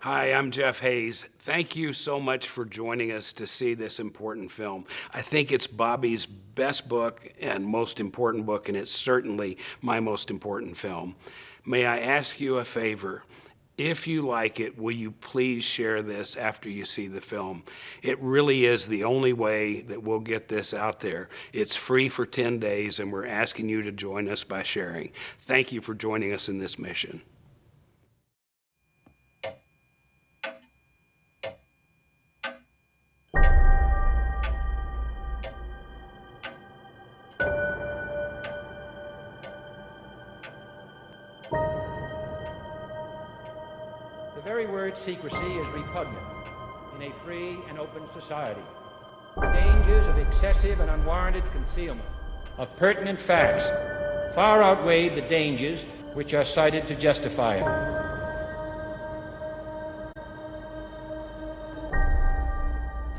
Hi, I'm Jeff Hayes. Thank you so much for joining us to see this important film. I think it's Bobby's best book and most important book, and it's certainly my most important film. May I ask you a favor? If you like it, will you please share this after you see the film? It really is the only way that we'll get this out there. It's free for 10 days, and we're asking you to join us by sharing. Thank you for joining us in this mission. The very word secrecy is repugnant in a free and open society. The dangers of excessive and unwarranted concealment of pertinent facts far outweigh the dangers which are cited to justify it.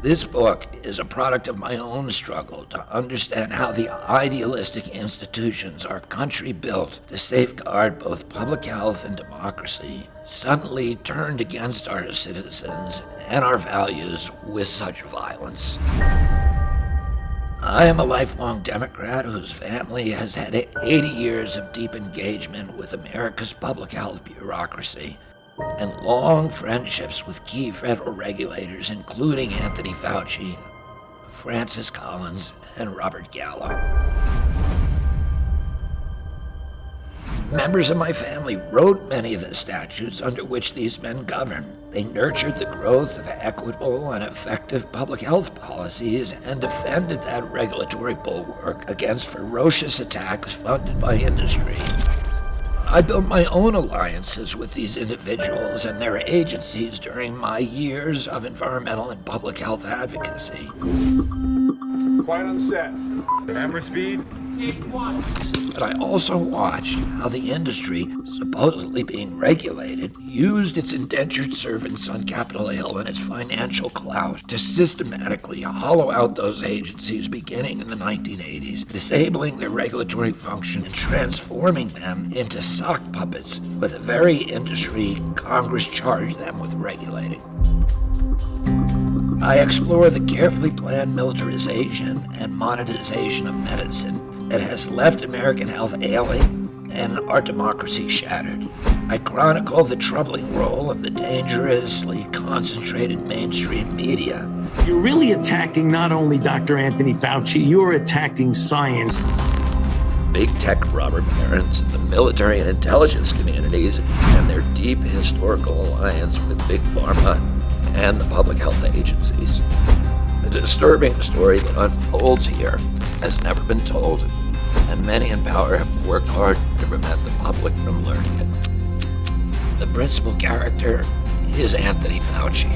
This book is a product of my own struggle to understand how the idealistic institutions our country built to safeguard both public health and democracy suddenly turned against our citizens and our values with such violence. I am a lifelong Democrat whose family has had 80 years of deep engagement with America's public health bureaucracy and long friendships with key federal regulators, including Anthony Fauci, Francis Collins, and Robert Gallo. Members of my family wrote many of the statutes under which these men govern. They nurtured the growth of equitable and effective public health policies and defended that regulatory bulwark against ferocious attacks funded by industry. I built my own alliances with these individuals and their agencies during my years of environmental and public health advocacy. Quiet on set. Camera speed. Take one. But I also watched how the industry, supposedly being regulated, used its indentured servants on Capitol Hill and its financial clout to systematically hollow out those agencies beginning in the 1980s, disabling their regulatory function and transforming them into sock puppets for the very industry Congress charged them with regulating. I explore the carefully planned militarization and monetization of medicine that has left American health ailing and our democracy shattered. I chronicle the troubling role of the dangerously concentrated mainstream media. You're really attacking not only Dr. Anthony Fauci, you're attacking science. Big tech robber barons, the military and intelligence communities, and their deep historical alliance with Big Pharma and the public health agencies. The disturbing story that unfolds here has never been told, and many in power have worked hard to prevent the public from learning it. The principal character is Anthony Fauci.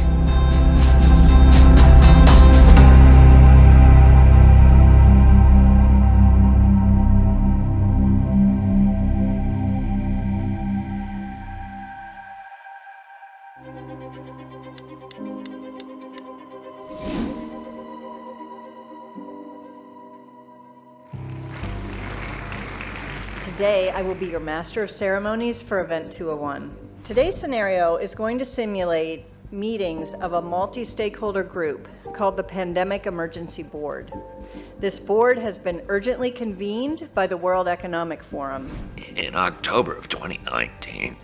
Today, I will be your master of ceremonies for Event 201. Today's scenario is going to simulate meetings of a multi-stakeholder group called the Pandemic Emergency Board. This board has been urgently convened by the World Economic Forum. In October of 2019,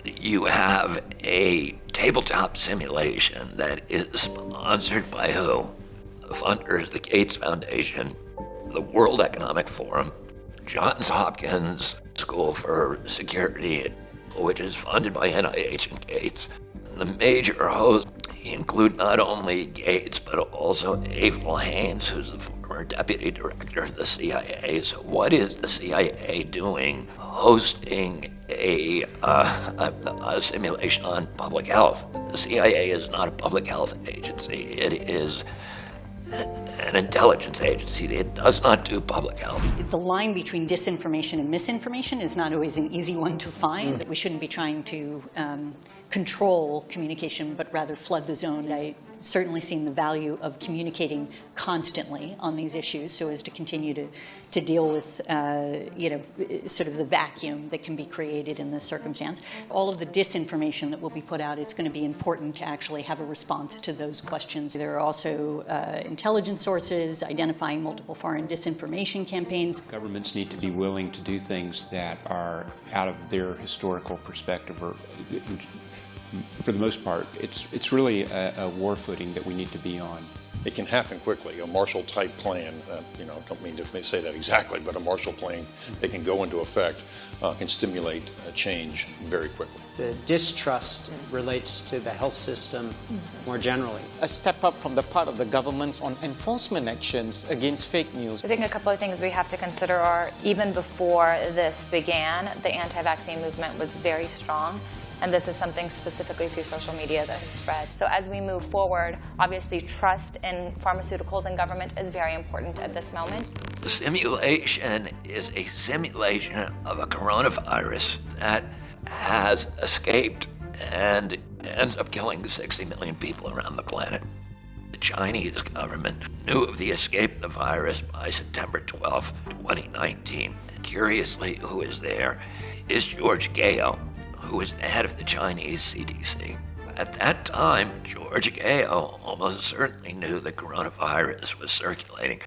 you have a tabletop simulation that is sponsored by who? The funder is the Gates Foundation, the World Economic Forum, Johns Hopkins School for Security, which is funded by NIH and Gates. The major hosts include not only Gates, but also Avril Haines, who's the former deputy director of the CIA. So what is the CIA doing hosting a simulation on public health? The CIA is not a public health agency. It is an intelligence agency. It does not do public health. The line between disinformation and misinformation is not always an easy one to find. That we shouldn't be trying to control communication, but rather flood the zone. I certainly seen the value of communicating constantly on these issues so as to continue to deal with, sort of the vacuum that can be created in this circumstance. All of the disinformation that will be put out, it's going to be important to actually have a response to those questions. There are also intelligence sources identifying multiple foreign disinformation campaigns. Governments need to be willing to do things that are out of their historical perspective, or for the most part, it's really a war footing that we need to be on. It can happen quickly. A Marshall-type plan, don't mean to say that exactly, but a Marshall plan that can go into effect can stimulate a change very quickly. The distrust relates to the health system more generally. A step up from the part of the government on enforcement actions against fake news. I think a couple of things we have to consider are, even before this began, the anti-vaccine movement was very strong. And this is something specifically through social media that has spread. So as we move forward, obviously trust in pharmaceuticals and government is very important at this moment. The simulation is a simulation of a coronavirus that has escaped and ends up killing 60 million people around the planet. The Chinese government knew of the escape of the virus by September 12, 2019. Curiously, who is there is George Gao, who is the head of the Chinese CDC. At that time, George Gao almost certainly knew the coronavirus was circulating.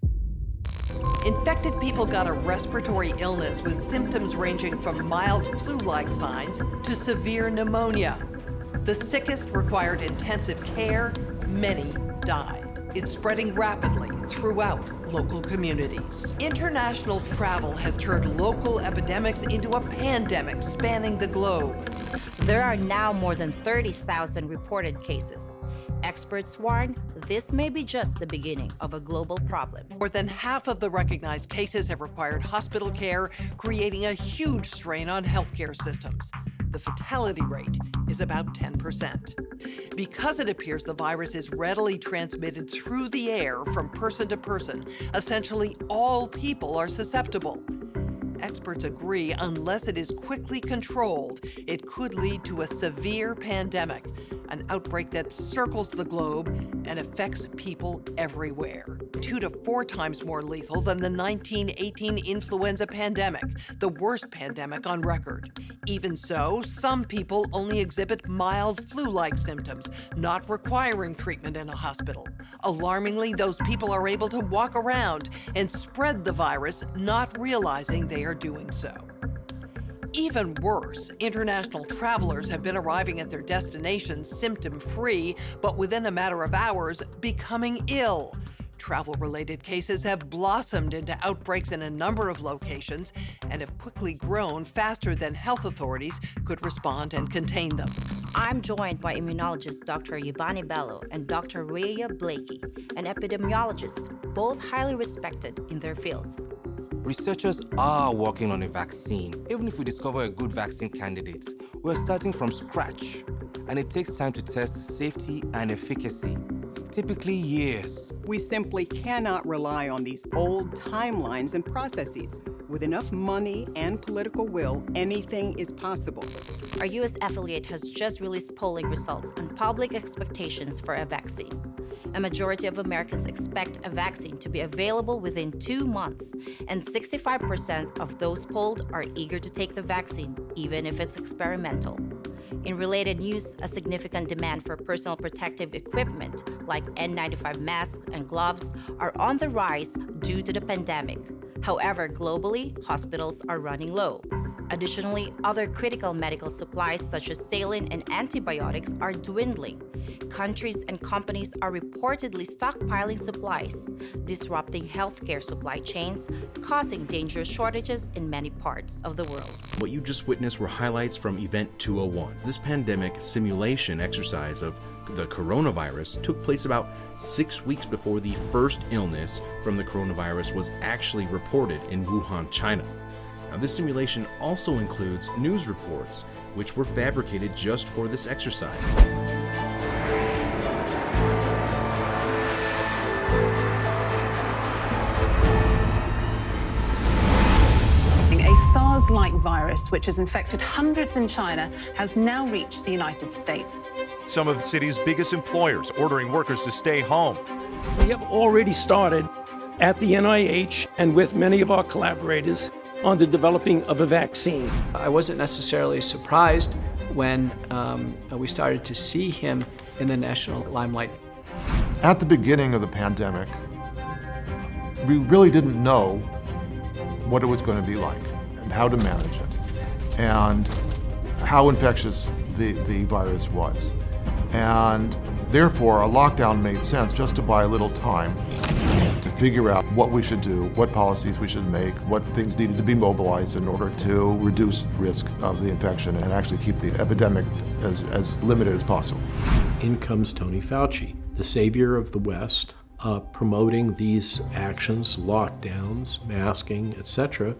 Infected people got a respiratory illness with symptoms ranging from mild flu-like signs to severe pneumonia. The sickest required intensive care. Many died. It's spreading rapidly throughout local communities. International travel has turned local epidemics into a pandemic spanning the globe. There are now more than 30,000 reported cases. Experts warn this may be just the beginning of a global problem. More than half of the recognized cases have required hospital care, creating a huge strain on healthcare systems. The fatality rate is about 10%. Because it appears the virus is readily transmitted through the air from person to person, essentially all people are susceptible. Experts agree unless it is quickly controlled, it could lead to a severe pandemic, an outbreak that circles the globe and affects people everywhere. 2 to 4 times more lethal than the 1918 influenza pandemic, the worst pandemic on record. Even so, some people only exhibit mild flu-like symptoms, not requiring treatment in a hospital. Alarmingly, those people are able to walk around and spread the virus, not realizing they are doing so. Even worse, international travelers have been arriving at their destinations symptom-free, but within a matter of hours, becoming ill. Travel-related cases have blossomed into outbreaks in a number of locations and have quickly grown faster than health authorities could respond and contain them. I'm joined by immunologist Dr. Yvonne Bello and Dr. Rhea Blakey, an epidemiologist, both highly respected in their fields. Researchers are working on a vaccine. Even if we discover a good vaccine candidate, we're starting from scratch, and it takes time to test safety and efficacy, typically years. We simply cannot rely on these old timelines and processes. With enough money and political will, anything is possible. Our U.S. affiliate has just released polling results on public expectations for a vaccine. A majority of Americans expect a vaccine to be available within 2 months, and 65% of those polled are eager to take the vaccine, even if it's experimental. In related news, a significant demand for personal protective equipment like N95 masks and gloves are on the rise due to the pandemic. However, globally, hospitals are running low. Additionally, other critical medical supplies such as saline and antibiotics are dwindling. Countries and companies are reportedly stockpiling supplies, disrupting healthcare supply chains, causing dangerous shortages in many parts of the world. What you just witnessed were highlights from Event 201. This pandemic simulation exercise of the coronavirus took place about 6 weeks before the first illness from the coronavirus was actually reported in Wuhan, China. Now, this simulation also includes news reports, which were fabricated just for this exercise. A SARS SARS-like virus, which has infected hundreds in China, has now reached the United States. Some of the city's biggest employers ordering workers to stay home. We have already started at the NIH and with many of our collaborators on the developing of a vaccine. I wasn't necessarily surprised when we started to see him in the national limelight. At the beginning of the pandemic, we really didn't know what it was going to be like and how to manage it and how infectious the virus was. And therefore, a lockdown made sense just to buy a little time to figure out what we should do, what policies we should make, what things needed to be mobilized in order to reduce risk of the infection and actually keep the epidemic as limited as possible. In comes Tony Fauci, the savior of the West, promoting these actions, lockdowns, masking, etc.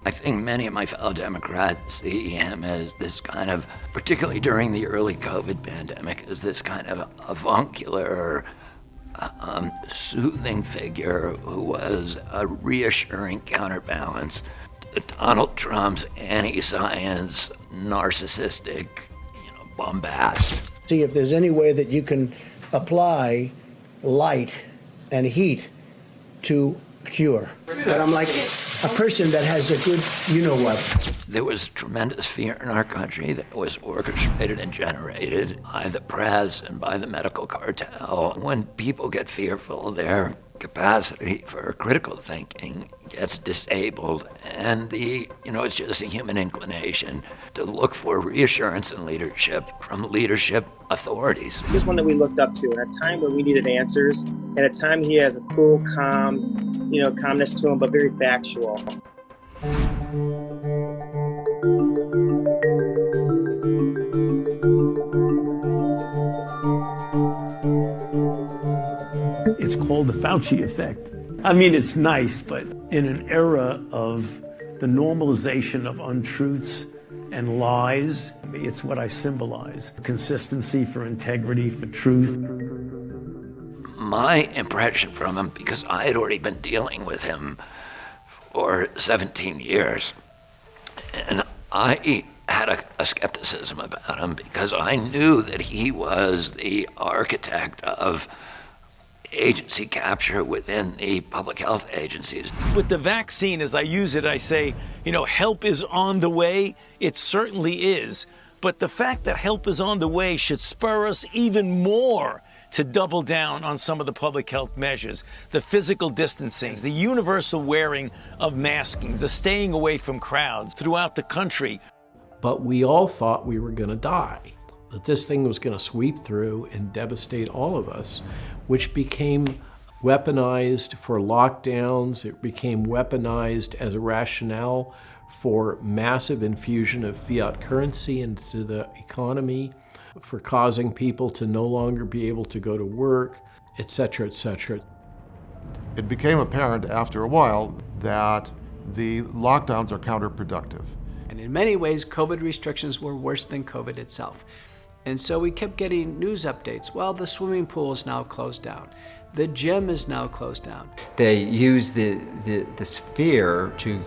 I think many of my fellow Democrats see him as this kind of, particularly during the early COVID pandemic, as this kind of avuncular, soothing figure who was a reassuring counterbalance to Donald Trump's anti-science, narcissistic, bombast. See if there's any way that you can apply light and heat to cure. But I'm like a person that has a good you-know-what. There was tremendous fear in our country that was orchestrated and generated by the press and by the medical cartel. When people get fearful, their capacity for critical thinking gets disabled, and it's just a human inclination to look for reassurance and leadership from leadership authorities. He was one that we looked up to in a time where we needed answers, and a time he has a cool, calm, calmness to him, but very factual. It's called the Fauci effect. I mean, it's nice, but in an era of the normalization of untruths and lies, it's what I symbolize. Consistency for integrity, for truth. My impression from him, because I had already been dealing with him for 17 years, and I had a skepticism about him because I knew that he was the architect of agency capture within the public health agencies. With the vaccine, as I use it, I say, help is on the way. It certainly is. But the fact that help is on the way should spur us even more to double down on some of the public health measures, the physical distancing, the universal wearing of masking, the staying away from crowds throughout the country. But we all thought we were going to die, that this thing was going to sweep through and devastate all of us, which became weaponized for lockdowns. It became weaponized as a rationale for massive infusion of fiat currency into the economy, for causing people to no longer be able to go to work, et cetera, et cetera. It became apparent after a while that the lockdowns are counterproductive. And in many ways, COVID restrictions were worse than COVID itself. And so we kept getting news updates. Well, the swimming pool is now closed down. The gym is now closed down. They use this fear to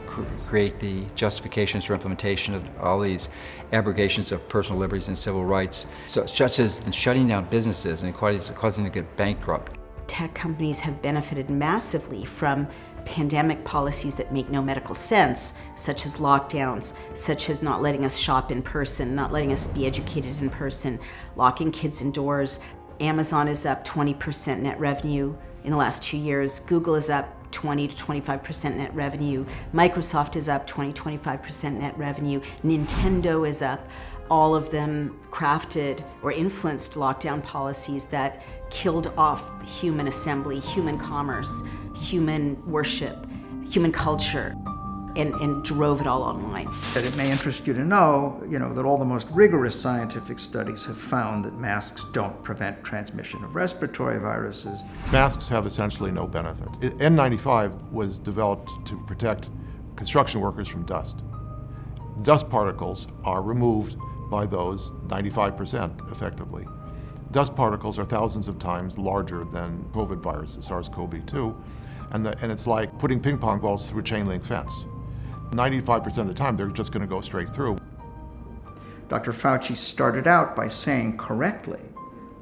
create the justifications for implementation of all these abrogations of personal liberties and civil rights, such as shutting down businesses and causing them to get bankrupt. Tech companies have benefited massively from pandemic policies that make no medical sense, such as lockdowns, such as not letting us shop in person, not letting us be educated in person, locking kids indoors. Amazon is up 20% net revenue in the last 2 years. Google is up 20 to 25% net revenue. Microsoft is up 20-25% net revenue. Nintendo is up. All of them crafted or influenced lockdown policies that killed off human assembly, human commerce, human worship, human culture, and drove it all online. It may interest you to know, that all the most rigorous scientific studies have found that masks don't prevent transmission of respiratory viruses. Masks have essentially no benefit. N95 was developed to protect construction workers from dust. Dust particles are removed by those 95% effectively. Dust particles are thousands of times larger than COVID viruses, SARS-CoV-2, and it's like putting ping pong balls through a chain link fence. 95% of the time, they're just going to go straight through. Dr. Fauci started out by saying correctly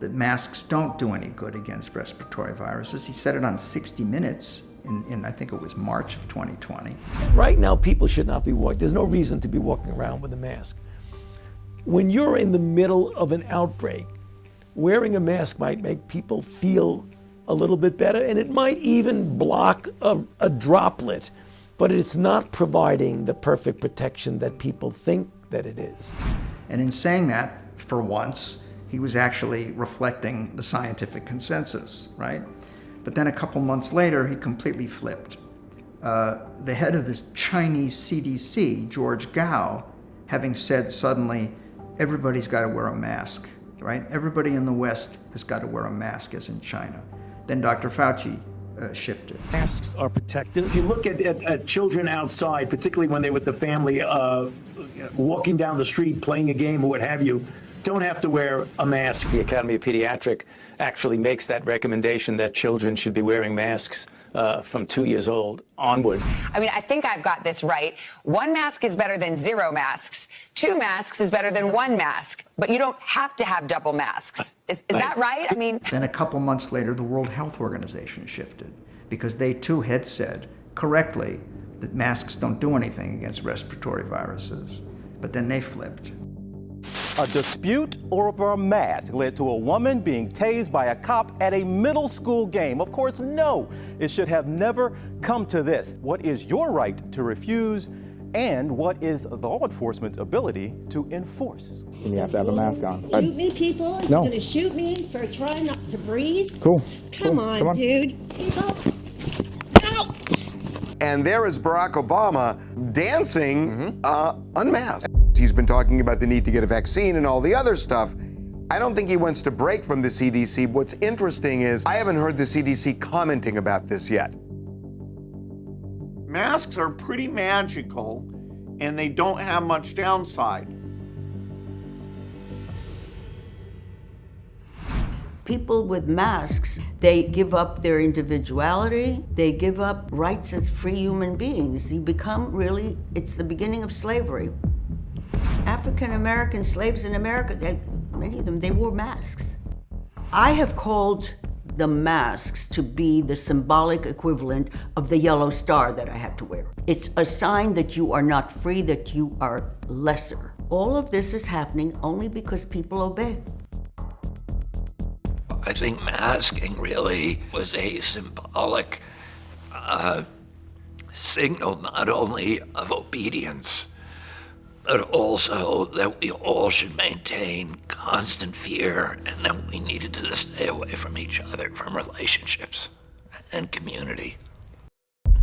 that masks don't do any good against respiratory viruses. He said it on 60 Minutes in I think it was March of 2020. Right now, people should not be walking. There's no reason to be walking around with a mask. When you're in the middle of an outbreak, wearing a mask might make people feel a little bit better, and it might even block a droplet, but it's not providing the perfect protection that people think that it is. And in saying that, for once, he was actually reflecting the scientific consensus, right? But then a couple months later, he completely flipped. The head of the Chinese CDC, George Gao, having said suddenly, everybody's got to wear a mask, right? Everybody in the West has got to wear a mask, as in China. Then Dr. Fauci shifted. Masks are protective. If you look at children outside, particularly when they're with the family, walking down the street, playing a game or what have you, don't have to wear a mask. The Academy of Pediatrics actually makes that recommendation that children should be wearing masks from 2 years old onward. I mean, I think I've got this right. 1 mask is better than 0 masks. 2 masks is better than 1 mask. But you don't have to have double masks. Is that right? I mean... Then a couple months later, the World Health Organization shifted because they too had said correctly that masks don't do anything against respiratory viruses. But then they flipped. A dispute over a mask led to a woman being tased by a cop at a middle school game. Of course, no, it should have never come to this. What is your right to refuse, and what is law enforcement's ability to enforce? You have to have a mask on. Shoot me, people? No. You're gonna shoot me for trying not to breathe? Cool. Come on, dude. People. No. And there is Barack Obama dancing unmasked. He's been talking about the need to get a vaccine and all the other stuff. I don't think he wants to break from the CDC. What's interesting is I haven't heard the CDC commenting about this yet. Masks are pretty magical, and they don't have much downside. People with masks, they give up their individuality, they give up rights as free human beings. You become really, it's the beginning of slavery. African American slaves in America, many of them, they wore masks. I have called the masks to be the symbolic equivalent of the yellow star that I had to wear. It's a sign that you are not free, that you are lesser. All of this is happening only because people obey. I think masking really was a symbolic signal not only of obedience, but also that we all should maintain constant fear and that we needed to stay away from each other, from relationships and community.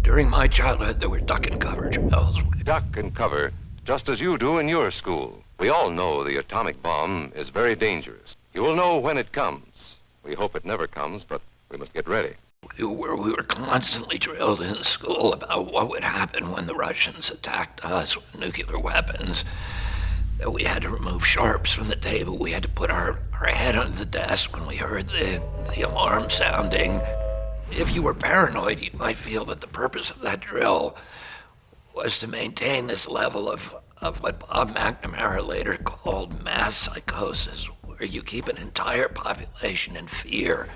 During my childhood, there were duck and cover drills. Duck and cover, just as you do in your school. We all know the atomic bomb is very dangerous. You will know when it comes. We hope it never comes, but we must get ready. We were constantly drilled in school about what would happen when the Russians attacked us with nuclear weapons. That we had to remove sharps from the table. We had to put our head under the desk when we heard the alarm sounding. If you were paranoid, you might feel that the purpose of that drill was to maintain this level of what Bob McNamara later called mass psychosis, where you keep an entire population in fear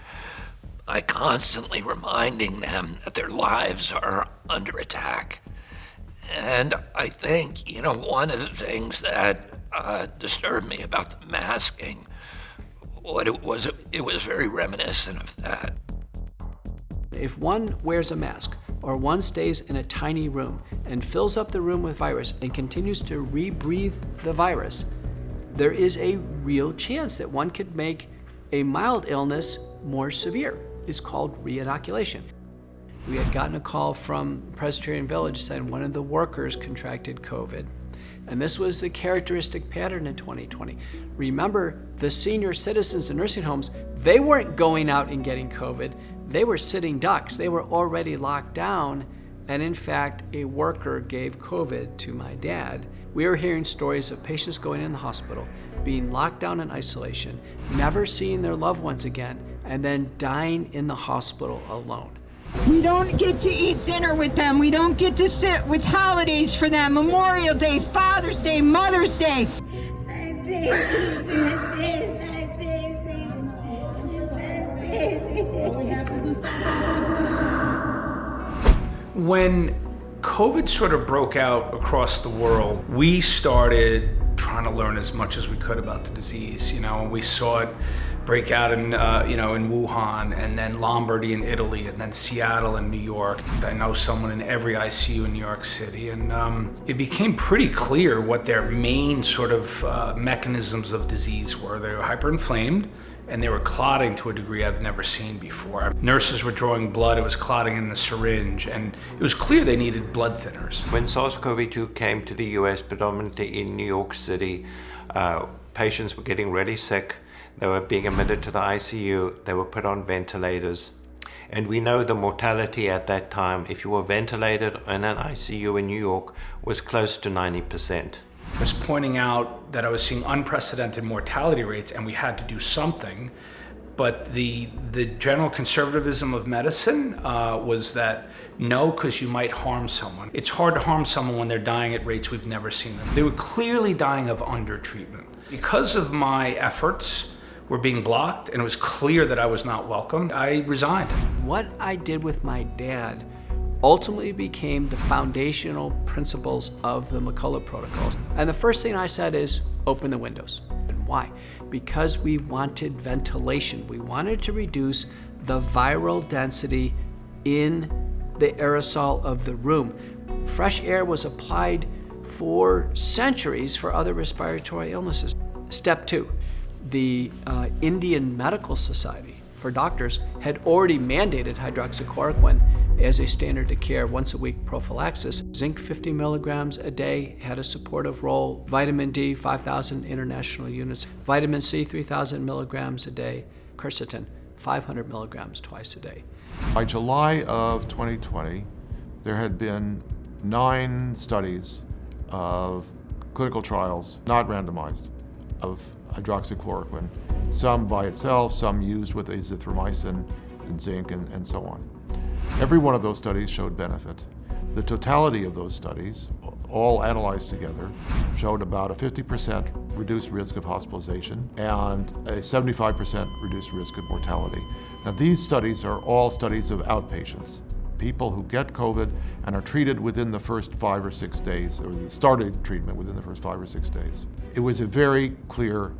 by constantly reminding them that their lives are under attack. And I think, one of the things that disturbed me about the masking, it was very reminiscent of that. If one wears a mask, or one stays in a tiny room and fills up the room with virus and continues to rebreathe the virus, there is a real chance that one could make a mild illness more severe. It's called re-inoculation. We had gotten a call from Presbyterian Village saying one of the workers contracted COVID. And this was the characteristic pattern in 2020. Remember, the senior citizens in nursing homes, they weren't going out and getting COVID. They were sitting ducks. They were already locked down. And in fact, a worker gave COVID to my dad. We are hearing stories of patients going in the hospital, being locked down in isolation, never seeing their loved ones again, and then dying in the hospital alone. We don't get to eat dinner with them. We don't get to sit with holidays for them. Memorial Day, Father's Day, Mother's Day. When COVID sort of broke out across the world, we started trying to learn as much as we could about the disease. And we saw it break out in, in Wuhan, and then Lombardy in Italy, and then Seattle and New York. I know someone in every ICU in New York City, and it became pretty clear what their main sort of mechanisms of disease were. They were hyperinflamed, and they were clotting to a degree I've never seen before. Nurses were drawing blood, it was clotting in the syringe, and it was clear they needed blood thinners. When SARS-CoV-2 came to the US, predominantly in New York City, patients were getting really sick. They were being admitted to the ICU, they were put on ventilators. And we know the mortality at that time, if you were ventilated in an ICU in New York, was close to 90%. I was pointing out that I was seeing unprecedented mortality rates and we had to do something, but the general conservatism of medicine was that no, because you might harm someone. It's hard to harm someone when they're dying at rates we've never seen them. They were clearly dying of undertreatment. Because of my efforts were being blocked and it was clear that I was not welcome, I resigned. What I did with my dad ultimately became the foundational principles of the McCullough protocols. And the first thing I said is, open the windows. And why? Because we wanted ventilation. We wanted to reduce the viral density in the aerosol of the room. Fresh air was applied for centuries for other respiratory illnesses. Step 2, the Indian Medical Society for doctors had already mandated hydroxychloroquine as a standard of care once a week prophylaxis. Zinc 50 milligrams a day had a supportive role. Vitamin D 5,000 international units. Vitamin C 3,000 milligrams a day. Quercetin 500 milligrams twice a day. By July of 2020, there had been 9 studies of clinical trials, not randomized, of hydroxychloroquine. Some by itself, some used with azithromycin and zinc and so on. Every one of those studies showed benefit. The totality of those studies, all analyzed together, showed about a 50% reduced risk of hospitalization and a 75% reduced risk of mortality. Now, these studies are all studies of outpatients, people who get COVID and are treated within the first 5 or 6 days, or started treatment within the first 5 or 6 days. It was a very clear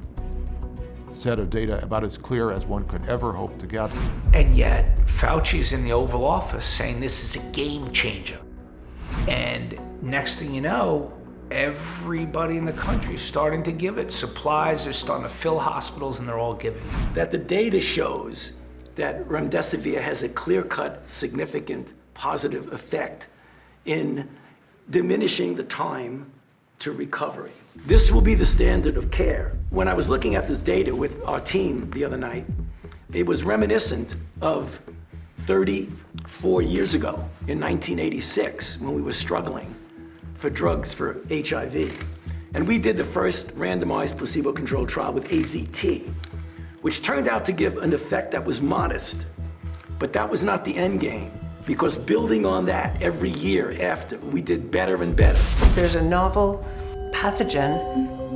set of data, about as clear as one could ever hope to get. And yet, Fauci's in the Oval Office saying this is a game changer. And next thing you know, everybody in the country is starting to give it. Supplies are starting to fill hospitals and they're all giving it. That the data shows that remdesivir has a clear-cut, significant positive effect in diminishing the time to recovery. This will be the standard of care. When I was looking at this data with our team the other night, it was reminiscent of 34 years ago in 1986 when we were struggling for drugs for HIV. And we did the first randomized placebo-controlled trial with AZT, which turned out to give an effect that was modest. But that was not the end game, because building on that every year after, we did better and better. There's a novel pathogen,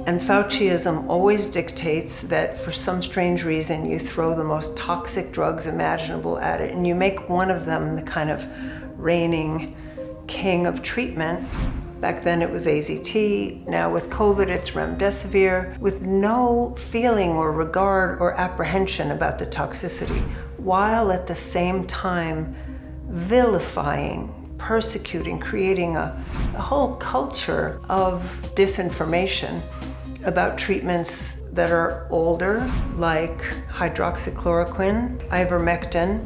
and Fauciism always dictates that for some strange reason you throw the most toxic drugs imaginable at it, and you make one of them the kind of reigning king of treatment. Back then it was AZT, now with COVID it's remdesivir, with no feeling or regard or apprehension about the toxicity, while at the same time vilifying, persecuting, creating a whole culture of disinformation about treatments that are older, like hydroxychloroquine, ivermectin,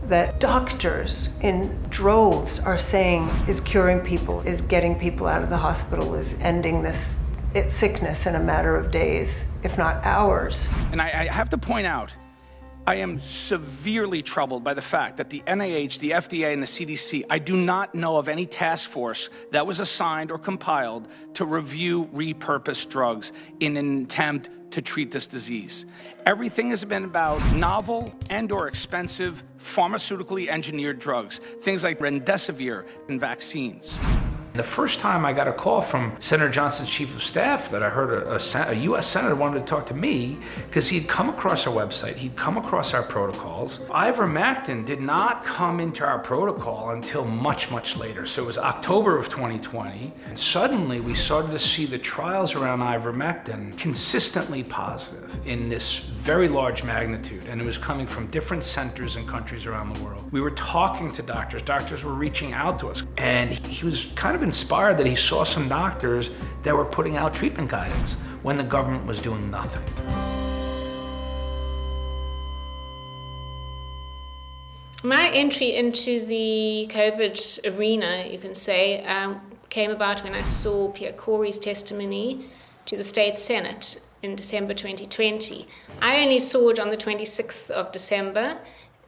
that doctors in droves are saying is curing people, is getting people out of the hospital, is ending this sickness in a matter of days, if not hours. And I have to point out, I am severely troubled by the fact that the NIH, the FDA, and the CDC, I do not know of any task force that was assigned or compiled to review repurposed drugs in an attempt to treat this disease. Everything has been about novel and/or expensive pharmaceutically engineered drugs, things like remdesivir and vaccines. The first time I got a call from Senator Johnson's chief of staff that I heard a U.S. senator wanted to talk to me because he'd come across our website, he'd come across our protocols. Ivermectin did not come into our protocol until much, much later. So it was October of 2020. And suddenly we started to see the trials around ivermectin consistently positive in this very large magnitude. And it was coming from different centers and countries around the world. We were talking to doctors. Doctors were reaching out to us. And he was kind of inspired that he saw some doctors that were putting out treatment guidance when the government was doing nothing. My entry into the COVID arena, you can say, came about when I saw Pierre Corey's testimony to the State Senate in December 2020. I only saw it on the 26th of December,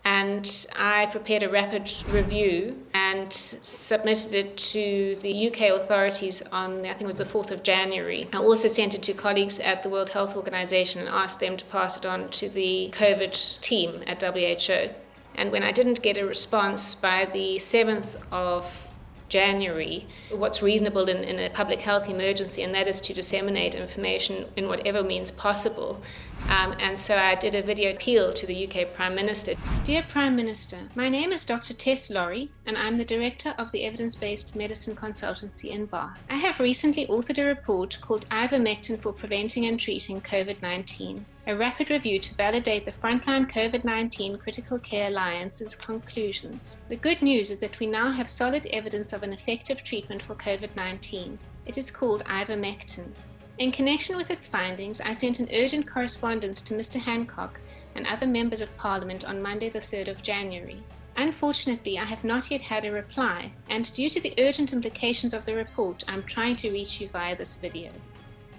and I prepared a rapid review and submitted it to the UK authorities on, I think it was the 4th of January. I also sent it to colleagues at the World Health Organization and asked them to pass it on to the COVID team at WHO. And when I didn't get a response by the 7th of January, what's reasonable in a public health emergency, and that is to disseminate information in whatever means possible. And so I did a video appeal to the UK Prime Minister. Dear Prime Minister, my name is Dr. Tess Laurie, and I'm the Director of the Evidence-Based Medicine Consultancy in Bath. I have recently authored a report called Ivermectin for Preventing and Treating COVID-19, a rapid review to validate the Frontline COVID-19 Critical Care Alliance's conclusions. The good news is that we now have solid evidence of an effective treatment for COVID-19. It is called ivermectin. In connection with its findings, I sent an urgent correspondence to Mr. Hancock and other members of Parliament on Monday the 3rd of January. Unfortunately, I have not yet had a reply, and due to the urgent implications of the report, I'm trying to reach you via this video.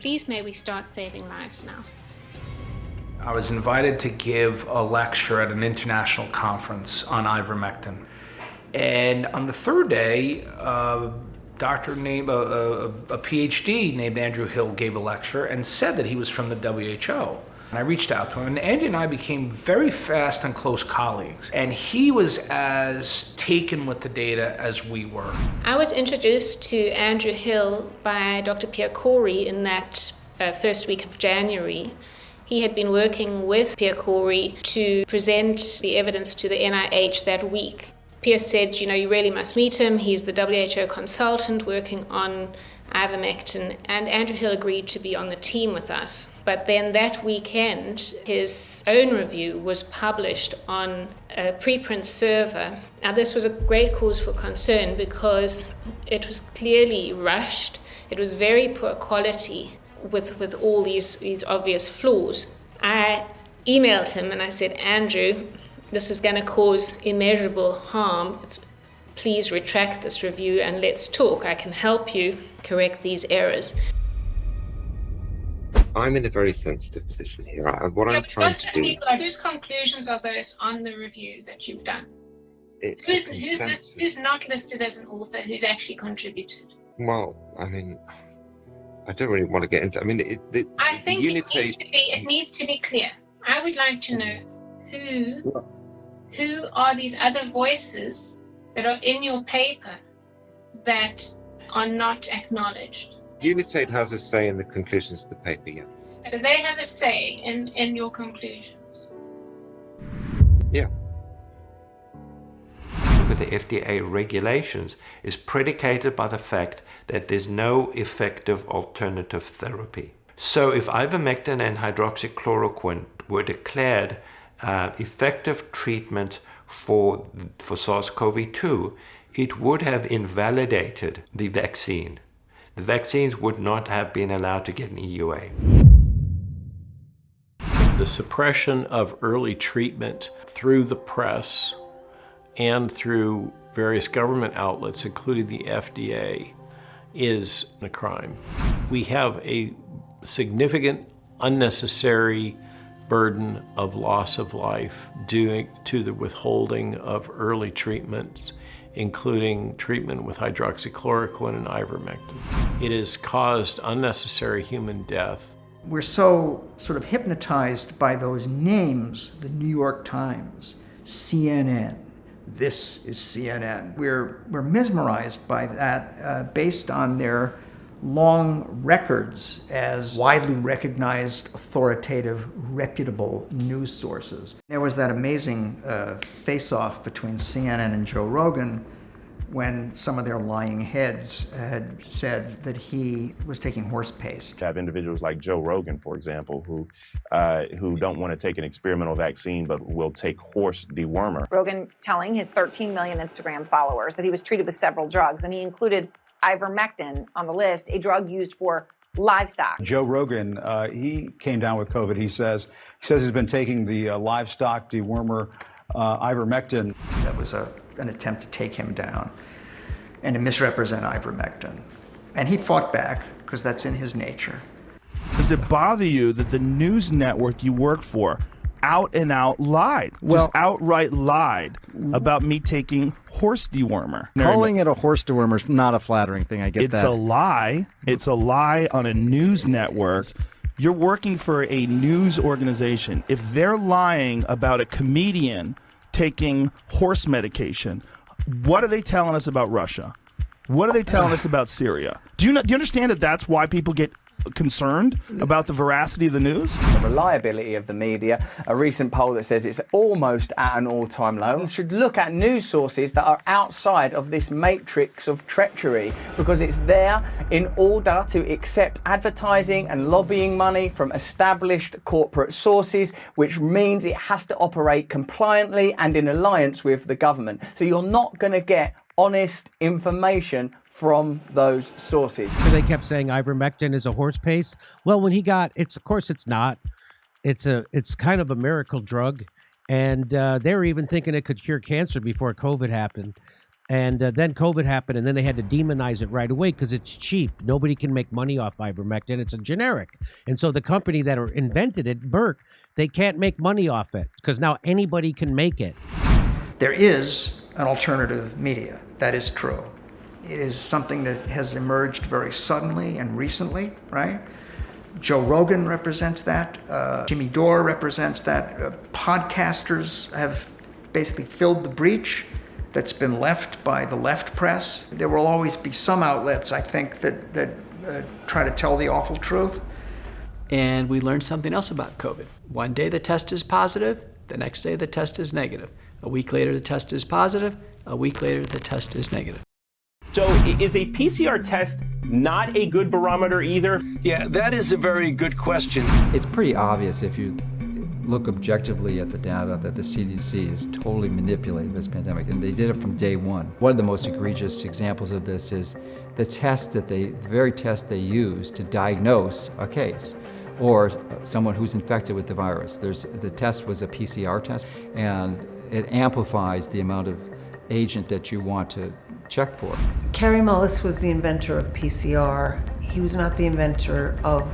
Please may we start saving lives now. I was invited to give a lecture at an international conference on ivermectin. And on the third day, a PhD named Andrew Hill gave a lecture and said that he was from the WHO. And I reached out to him, and Andy and I became very fast and close colleagues. And he was as taken with the data as we were. I was introduced to Andrew Hill by Dr. Pierre Corey in that first week of January. He had been working with Pierre Corey to present the evidence to the NIH that week. Pierre said, you really must meet him. He's the WHO consultant working on ivermectin, and Andrew Hill agreed to be on the team with us. But then that weekend, his own review was published on a preprint server. Now, this was a great cause for concern because it was clearly rushed. It was very poor quality with all these obvious flaws. I emailed him and I said, Andrew, this is going to cause immeasurable harm. Please retract this review and let's talk. I can help you correct these errors. I'm in a very sensitive position here. I'm trying to do... Whose conclusions are those on the review that you've done? Who's not listed as an author, who's actually contributed? Well, I don't really want to get into... I think it needs to be clear. I would like to know who are these other voices that are in your paper that are not acknowledged? Unitate has a say in the conclusions of the paper, yeah. So they have a say in your conclusions? Yeah. With the FDA regulations is predicated by the fact that there's no effective alternative therapy. So if ivermectin and hydroxychloroquine were declared effective treatment for SARS-CoV-2, it would have invalidated the vaccine. The vaccines would not have been allowed to get an EUA. The suppression of early treatment through the press and through various government outlets, including the FDA, is a crime. We have a significant unnecessary burden of loss of life due to the withholding of early treatments, including treatment with hydroxychloroquine and ivermectin. It has caused unnecessary human death. We're so sort of hypnotized by those names, the New York Times, CNN. This is CNN. We're mesmerized by that based on their long records as widely recognized, authoritative, reputable news sources. There was that amazing face-off between CNN and Joe Rogan when some of their lying heads had said that he was taking horse paste. Have individuals like Joe Rogan, for example, who don't want to take an experimental vaccine but will take horse dewormer. Rogan telling his 13 million Instagram followers that he was treated with several drugs, and he included ivermectin on the list, a drug used for livestock. Joe Rogan, he came down with COVID. He says he's been taking the livestock dewormer ivermectin. That was an attempt to take him down and to misrepresent ivermectin. And he fought back because that's in his nature. Does it bother you that the news network you work for out and out lied, just outright lied about me taking horse dewormer? Calling it a horse dewormer is not a flattering thing, I get that. It's a lie. It's a lie on a news network. You're working for a news organization. If they're lying about a comedian taking horse medication, what are they telling us about Russia? What are they telling us about Syria? Do you understand that that's why people get concerned about the veracity of the news? The reliability of the media, a recent poll that says it's almost at an all-time low. We should look at news sources that are outside of this matrix of treachery, because it's there in order to accept advertising and lobbying money from established corporate sources, which means it has to operate compliantly and in alliance with the government. So you're not going to get honest information from those sources. They kept saying ivermectin is a horse paste. Well, when he got, of course it's not. It's kind of a miracle drug, and they were even thinking it could cure cancer before COVID happened. And then COVID happened, and then they had to demonize it right away because it's cheap. Nobody can make money off ivermectin. It's a generic. And so the company that invented it, Merck, they can't make money off it because now anybody can make it. There is an alternative media. That is true. It is something that has emerged very suddenly and recently, right? Joe Rogan represents that. Jimmy Dore represents that. Podcasters have basically filled the breach that's been left by the left press. There will always be some outlets, I think, that try to tell the awful truth. And we learned something else about COVID. One day the test is positive, the next day the test is negative. A week later the test is positive, a week later the test is negative. So is a PCR test not a good barometer either? Yeah, that is a very good question. It's pretty obvious if you look objectively at the data that the CDC is totally manipulating this pandemic, and they did it from day one. One of the most egregious examples of this is the very test they use to diagnose a case or someone who's infected with the virus. The test was a PCR test, and it amplifies the amount of agent that you want to check for. Kary Mullis was the inventor of PCR. He was not the inventor of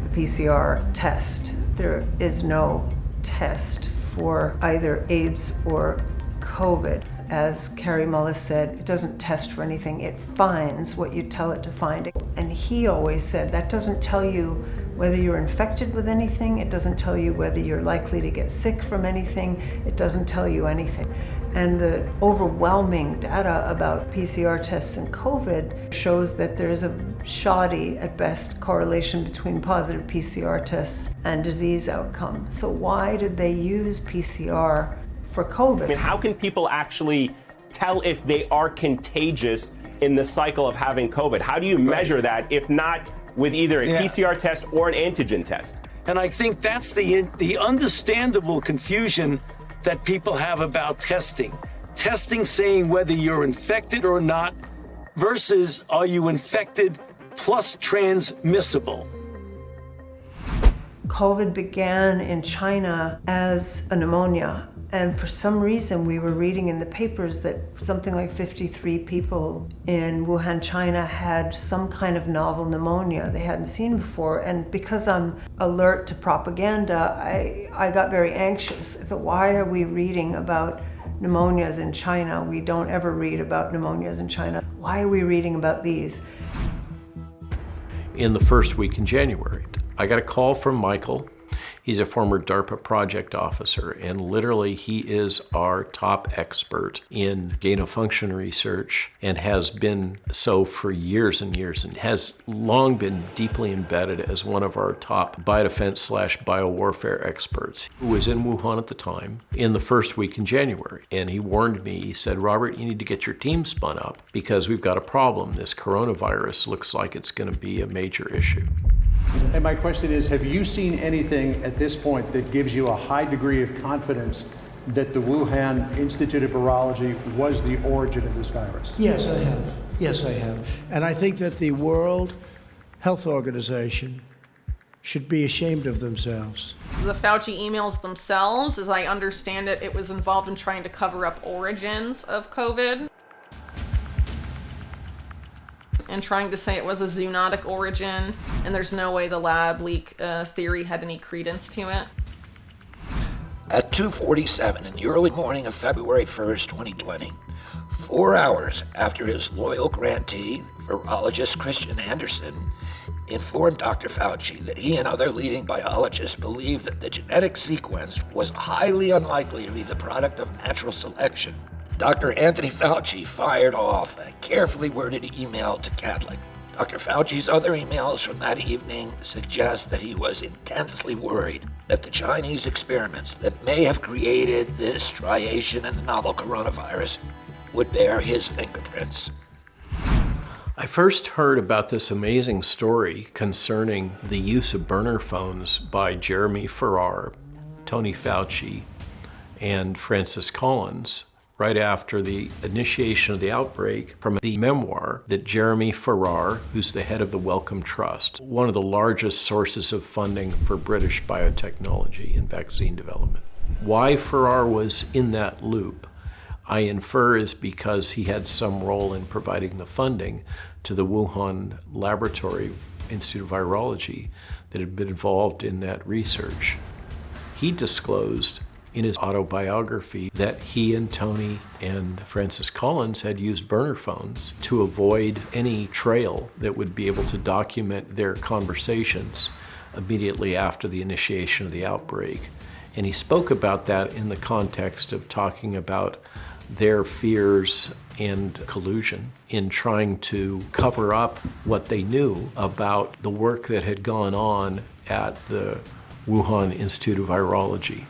the PCR test. There is no test for either AIDS or COVID. As Kary Mullis said, it doesn't test for anything. It finds what you tell it to find. And he always said that doesn't tell you whether you're infected with anything. It doesn't tell you whether you're likely to get sick from anything. It doesn't tell you anything. And the overwhelming data about PCR tests and COVID shows that there's a shoddy, at best, correlation between positive PCR tests and disease outcome. So why did they use PCR for COVID? I mean, how can people actually tell if they are contagious in the cycle of having COVID? How do you measure that, if not with either a PCR test or an antigen test? And I think that's the understandable confusion that people have about testing. Testing saying whether you're infected or not versus are you infected plus transmissible. COVID began in China as a pneumonia, And for some reason, we were reading in the papers that something like 53 people in Wuhan, China had some kind of novel pneumonia they hadn't seen before. And because I'm alert to propaganda, I got very anxious. I thought, why are we reading about pneumonias in China? We don't ever read about pneumonias in China. Why are we reading about these? In the first week in January, I got a call from Michael. He's a former DARPA project officer, and literally he is our top expert in gain-of-function research and has been so for years and years, and has long been deeply embedded as one of our top biodefense/biowarfare experts, who was in Wuhan at the time in the first week in January. And he warned me, he said, Robert, you need to get your team spun up because we've got a problem. This coronavirus looks like it's going to be a major issue. And my question is, have you seen anything at this point that gives you a high degree of confidence that the Wuhan Institute of Virology was the origin of this virus? Yes, I have. Yes, I have. And I think that the World Health Organization should be ashamed of themselves. The Fauci emails themselves, as I understand it, it was involved in trying to cover up origins of COVID and trying to say it was a zoonotic origin, and there's no way the lab leak theory had any credence to it. At 2:47 in the early morning of February 1st, 2020, 4 hours after his loyal grantee, virologist Christian Anderson, informed Dr. Fauci that he and other leading biologists believed that the genetic sequence was highly unlikely to be the product of natural selection, Dr. Anthony Fauci fired off a carefully worded email to Catholic. Dr. Fauci's other emails from that evening suggest that he was intensely worried that the Chinese experiments that may have created this striation in the novel coronavirus would bear his fingerprints. I first heard about this amazing story concerning the use of burner phones by Jeremy Farrar, Tony Fauci, and Francis Collins right after the initiation of the outbreak from the memoir that Jeremy Farrar, who's the head of the Wellcome Trust, one of the largest sources of funding for British biotechnology and vaccine development. Why Farrar was in that loop, I infer, is because he had some role in providing the funding to the Wuhan Laboratory Institute of Virology that had been involved in that research. He disclosed in his autobiography that he and Tony and Francis Collins had used burner phones to avoid any trail that would be able to document their conversations immediately after the initiation of the outbreak. And he spoke about that in the context of talking about their fears and collusion in trying to cover up what they knew about the work that had gone on at the Wuhan Institute of Virology.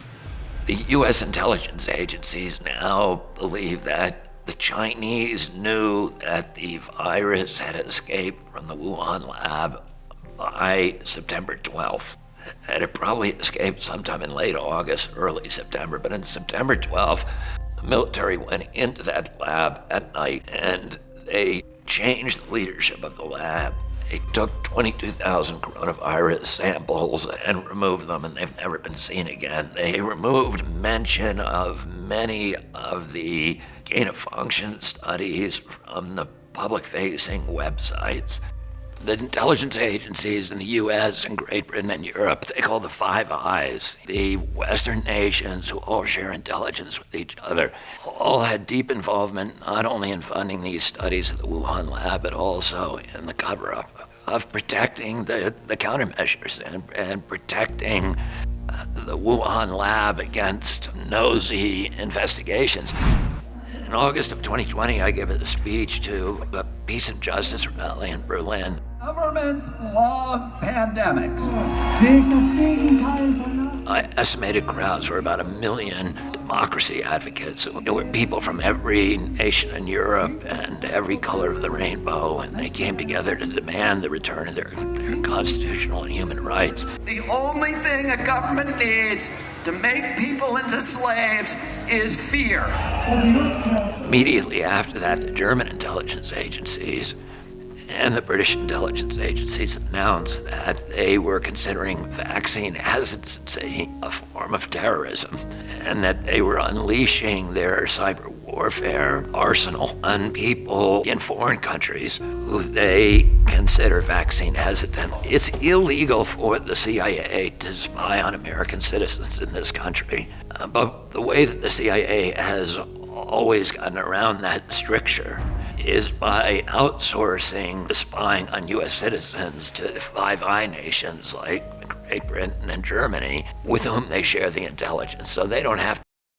The U.S. intelligence agencies now believe that the Chinese knew that the virus had escaped from the Wuhan lab by September 12th. It had probably escaped sometime in late August, early September, but on September 12th, the military went into that lab at night and they changed the leadership of the lab. They took 22,000 coronavirus samples and removed them, and they've never been seen again. They removed mention of many of the gain-of-function studies from the public-facing websites. The intelligence agencies in the U.S. and Great Britain and Europe, they call the Five Eyes, the Western nations who all share intelligence with each other, all had deep involvement not only in funding these studies at the Wuhan lab, but also in the cover-up of protecting the countermeasures and protecting the Wuhan lab against nosy investigations. In August of 2020, I gave a speech to a Peace and Justice rally in Berlin. Governments love pandemics. I estimated crowds were about 1 million democracy advocates. There were people from every nation in Europe and every color of the rainbow, and they came together to demand the return of their constitutional and human rights. The only thing a government needs to make people into slaves is fear. Immediately after that, the German intelligence agencies And the British intelligence agencies announced that they were considering vaccine hesitancy a form of terrorism, and that they were unleashing their cyber warfare arsenal on people in foreign countries who they consider vaccine hesitant. It's illegal for the CIA to spy on American citizens in this country, but the way that the CIA has always gotten around that stricture is by outsourcing the spying on U.S. citizens to the Five Eye nations like Great Britain and Germany, with whom they share the intelligence. So they don't have